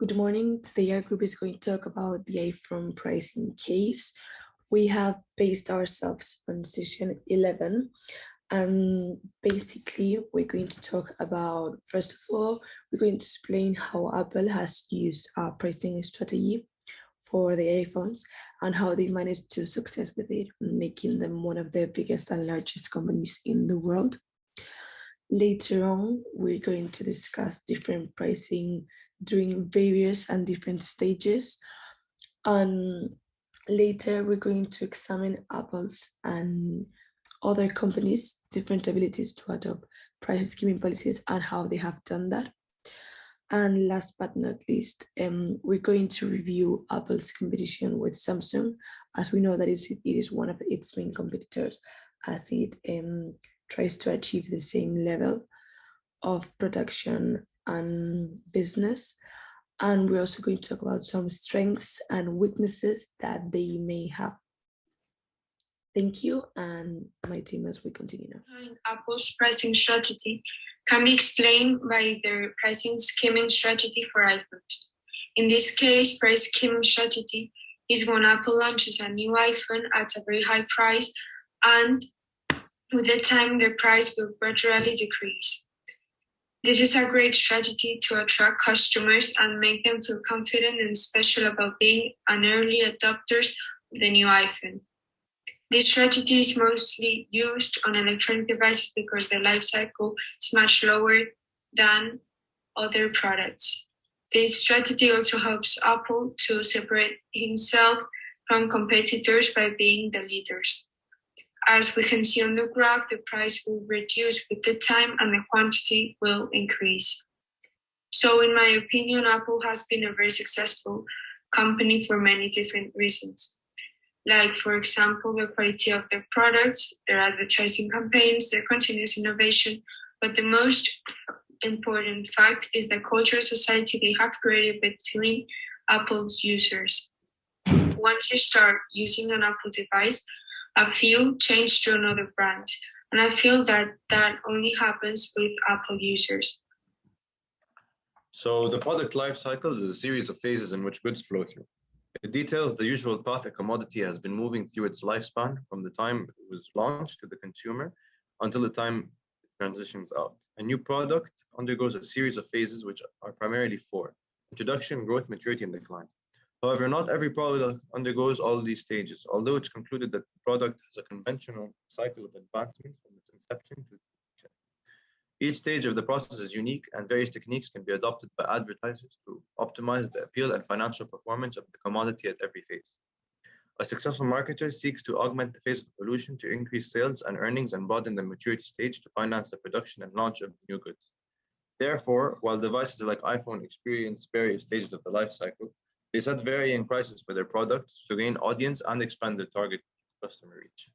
Good morning. Today our group is going to talk about the iPhone pricing case. We have based ourselves on session 11, and basically we're going to talk about, first of all, we're going to explain how Apple has used our pricing strategy for the iPhones and how they managed to success with it, making them one of the biggest and largest companies in the world. Later on, we're going to discuss different pricing during various and different stages. And later, we're going to examine Apple's and other companies' different abilities to adopt price skimming policies and how they have done that. And last but not least, we're going to review Apple's competition with Samsung, as we know that it is one of its main competitors, as it tries to achieve the same level of production and business. And we're also going to talk about some strengths and weaknesses that they may have. Thank you, and my team as we continue now. Apple's pricing strategy can be explained by their pricing skimming strategy for iPhones. In this case, price skimming strategy is when Apple launches a new iPhone at a very high price, and with the time, the price will gradually decrease. This is a great strategy to attract customers and make them feel confident and special about being an early adopters of the new iPhone. This strategy is mostly used on electronic devices because the life cycle is much lower than other products. This strategy also helps Apple to separate himself from competitors by being the leaders. As we can see on the graph, the price will reduce with the time and the quantity will increase. So in my opinion, Apple has been a very successful company for many different reasons. Like, for example, the quality of their products, their advertising campaigns, their continuous innovation. But the most important fact is the cultural society they have created between Apple's users. Once you start using an Apple device, a few change to another brand. And I feel that only happens with Apple users. So the product life cycle is a series of phases in which goods flow through. It details the usual path a commodity has been moving through its lifespan from the time it was launched to the consumer until the time it transitions out. A new product undergoes a series of phases which are primarily four: introduction, growth, maturity, and decline. However, not every product undergoes all these stages, although it's concluded that the product has a conventional cycle of advancement from its inception to completion. Each stage of the process is unique, and various techniques can be adopted by advertisers to optimize the appeal and financial performance of the commodity at every phase. A successful marketer seeks to augment the phase of evolution to increase sales and earnings and broaden the maturity stage to finance the production and launch of new goods. Therefore, while devices like iPhone experience various stages of the life cycle, they set varying prices for their products to gain audience and expand their target customer reach.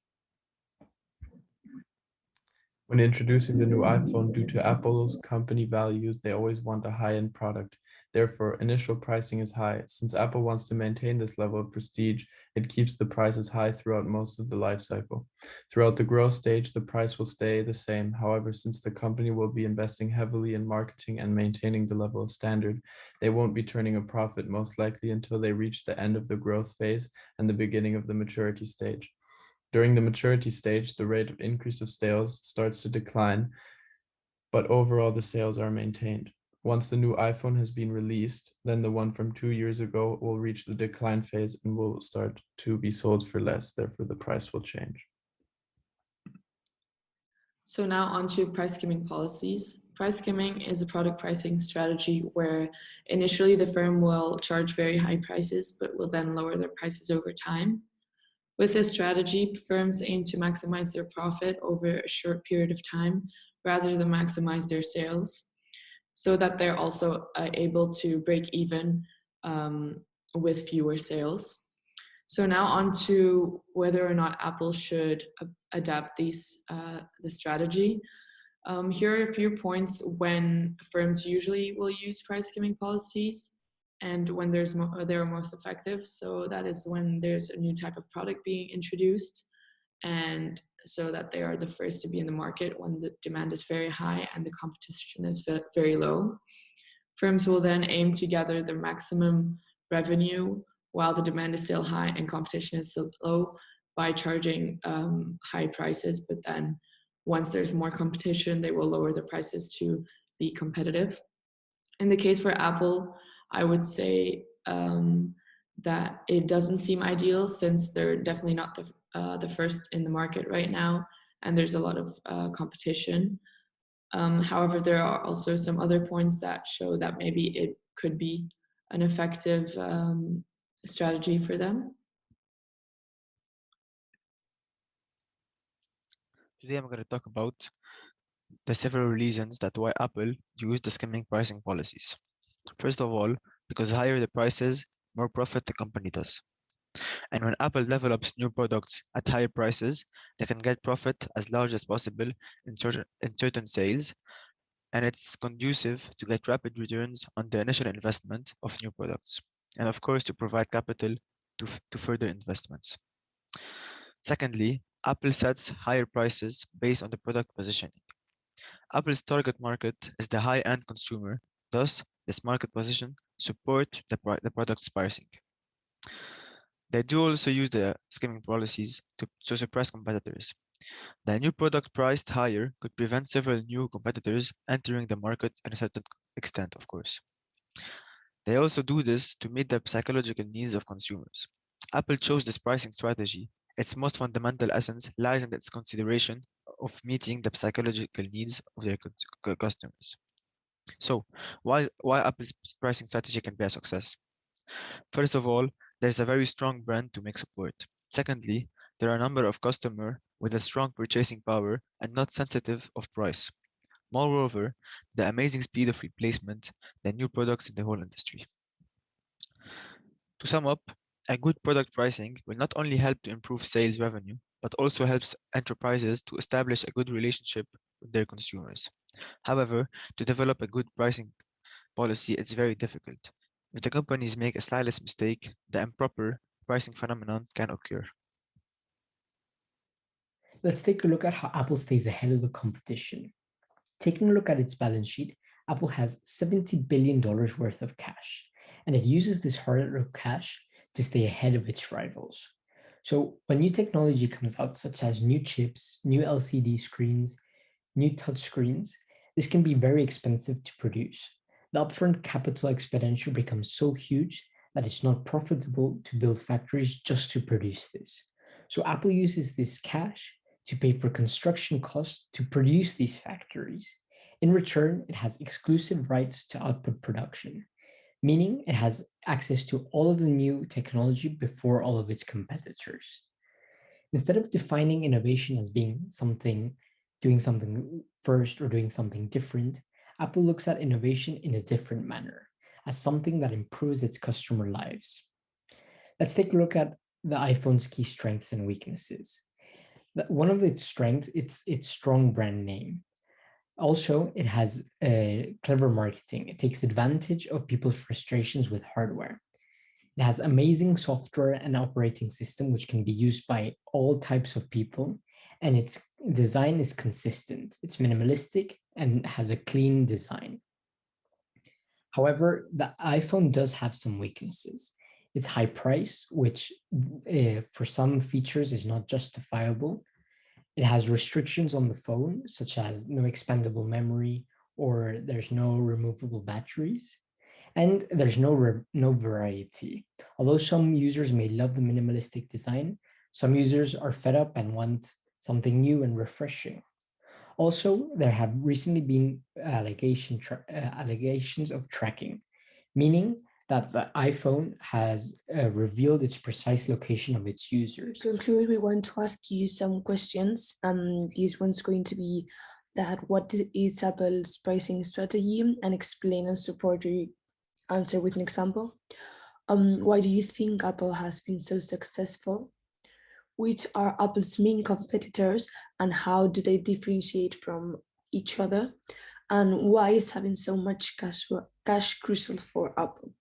When introducing the new iPhone, due to Apple's company values, they always want a high-end product. Therefore, initial pricing is high. Since Apple wants to maintain this level of prestige, it keeps the prices high throughout most of the life cycle. Throughout the growth stage, the price will stay the same. However, since the company will be investing heavily in marketing and maintaining the level of standard, they won't be turning a profit most likely until they reach the end of the growth phase and the beginning of the maturity stage. During the maturity stage, the rate of increase of sales starts to decline, but overall the sales are maintained. Once the new iPhone has been released, then the one from 2 years ago will reach the decline phase and will start to be sold for less. Therefore, the price will change. So now on to price skimming policies. Price skimming is a product pricing strategy where initially the firm will charge very high prices, but will then lower their prices over time. With this strategy, firms aim to maximize their profit over a short period of time rather than maximize their sales, so that they're also able to break even with fewer sales. So now on to whether or not Apple should adapt the strategy. Here are a few points when firms usually will use price skimming policies and when they're most effective. So that is when there's a new type of product being introduced, and so that they are the first to be in the market when the demand is very high and the competition is very low. Firms will then aim to gather the maximum revenue while the demand is still high and competition is still low by charging high prices. But then once there's more competition, they will lower the prices to be competitive. In the case for Apple, I would say that it doesn't seem ideal since they're definitely not the first in the market right now, and there's a lot of competition. However, there are also some other points that show that maybe it could be an effective strategy for them. Today I'm going to talk about the several reasons that why Apple used the skimming pricing policies. First of all, because higher the prices, more profit the company does. And when Apple develops new products at higher prices, they can get profit as large as possible in certain sales, and it's conducive to get rapid returns on the initial investment of new products, and of course to provide capital to further investments. Secondly, Apple sets higher prices based on the product positioning. Apple's target market is the high-end consumer, thus this market position supports the product's pricing. They do also use the skimming policies to suppress competitors. The new product priced higher could prevent several new competitors entering the market in a certain extent, of course. They also do this to meet the psychological needs of consumers. Apple chose this pricing strategy. Its most fundamental essence lies in its consideration of meeting the psychological needs of their customers. So, why Apple's pricing strategy can be a success? First of all, there's a very strong brand to make support. Secondly, there are a number of customers with a strong purchasing power and not sensitive of price. Moreover, the amazing speed of replacement, the new products in the whole industry. To sum up, a good product pricing will not only help to improve sales revenue, but also helps enterprises to establish a good relationship with their consumers. However, to develop a good pricing policy, it's very difficult. If the companies make a slightest mistake, the improper pricing phenomenon can occur. Let's take a look at how Apple stays ahead of the competition. Taking a look at its balance sheet, Apple has $70 billion worth of cash, and it uses this hard cash to stay ahead of its rivals. So when new technology comes out, such as new chips, new LCD screens, new touch screens, this can be very expensive to produce. The upfront capital expenditure becomes so huge that it's not profitable to build factories just to produce this. So Apple uses this cash to pay for construction costs to produce these factories. In return, it has exclusive rights to output production, meaning it has access to all of the new technology before all of its competitors. Instead of defining innovation as being doing something first or doing something different, Apple looks at innovation in a different manner, as something that improves its customer lives. Let's take a look at the iPhone's key strengths and weaknesses. One of its strengths, it's its strong brand name. Also, it has clever marketing. It takes advantage of people's frustrations with hardware. It has amazing software and operating system, which can be used by all types of people. And its design is consistent. It's minimalistic and has a clean design. However, the iPhone does have some weaknesses. Its high price, which for some features is not justifiable. It has restrictions on the phone, such as no expandable memory, or there's no removable batteries. And there's no variety. Although some users may love the minimalistic design, some users are fed up and want something new and refreshing. Also, there have recently been allegations of tracking, meaning that the iPhone has revealed its precise location of its users. To conclude, we want to ask you some questions. This one's going to be that what is Apple's pricing strategy, and explain and support your answer with an example. Why do you think Apple has been so successful? Which are Apple's main competitors and how do they differentiate from each other? And why is having so much cash crucial for Apple?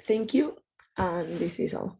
Thank you, and this is all.